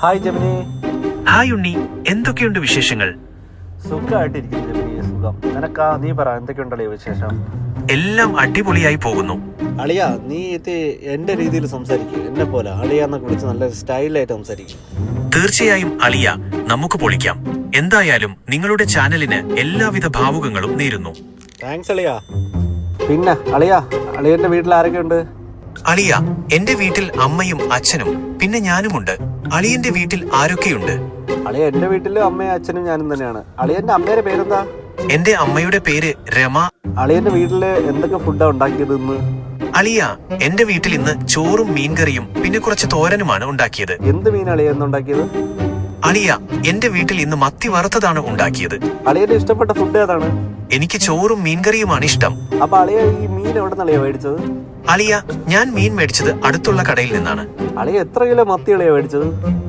Hi Gemini. Hi ഉണ്ണി, എന്തൊക്കെയുണ്ട് വിശേഷങ്ങൾ? സുഖമായിട്ടിരിക്കുന്നു ജമിനി, സുഖം. നിനക്കാ? നീ പറ, എന്തൊക്കെയുണ്ടല്ലോ വിശേഷം? എല്ലാം അടിപൊളിയായി പോകുന്നു. അളിയ, നീ ഇത് എന്റെ രീതിയിൽ സംസാരിക്കും, എന്നെ പോലെ അളിയാന്നൊക്കെ വിളിച്ച് നല്ല സ്റ്റൈലായിട്ട് സംസാരിക്കും. തീർച്ചയായും അളിയ, നമുക്ക് പൊളിക്കാം. എന്തായാലും നിങ്ങളുടെ ചാനലിന് എല്ലാവിധ ഭാവുകങ്ങളും നേരുന്നു. താങ്ക്സ് അളിയ. പിന്നെ അളിയന്റെ വീട്ടിൽ ആരൊക്കെ ഉണ്ട്? അളിയ, എന്റെ വീട്ടിൽ അമ്മയും അച്ഛനും പിന്നെ ഞാനുമുണ്ട്. അളിയന്റെ വീട്ടിൽ ആരൊക്കെയുണ്ട്? അളിയ, എന്റെ വീട്ടില് അമ്മയും അച്ഛനും ഞാനും തന്നെയാണ്. അളിയന്റെ അമ്മയുടെ പേരെന്താ? എന്റെ അമ്മയുടെ പേര് രമ. അളിയന്റെ വീട്ടില് എന്തൊക്കെ ഫുഡാ ഉണ്ടാക്കിയത് ഇന്ന്? അളിയ, എന്റെ വീട്ടിൽ ഇന്ന് ചോറും മീൻകറിയും പിന്നെ കുറച്ച് തോരനുമാണ് ഉണ്ടാക്കിയത്. എന്ത് മീൻ അളിയ ഇന്ന് ഉണ്ടാക്കിയത്? അളിയ, എന്റെ വീട്ടിൽ ഇന്ന് മത്തി വറുത്തതാണ് ഉണ്ടാക്കിയത്. അളിയന്റെ ഇഷ്ടപ്പെട്ട ഫുഡ് ഏതാണ്? എനിക്ക് ചോറും മീൻകറിയുമാണ് ഇഷ്ടം. അപ്പൊ അളിയ ഈ മീൻ എവിടെ നിന്ന് അളിയ മേടിച്ചത്? അളിയ, ഞാൻ മീൻ മേടിച്ചത് അടുത്തുള്ള കടയിൽ നിന്നാണ്. അളിയ എത്ര കിലോ മത്തി അളിയ മേടിച്ചത്?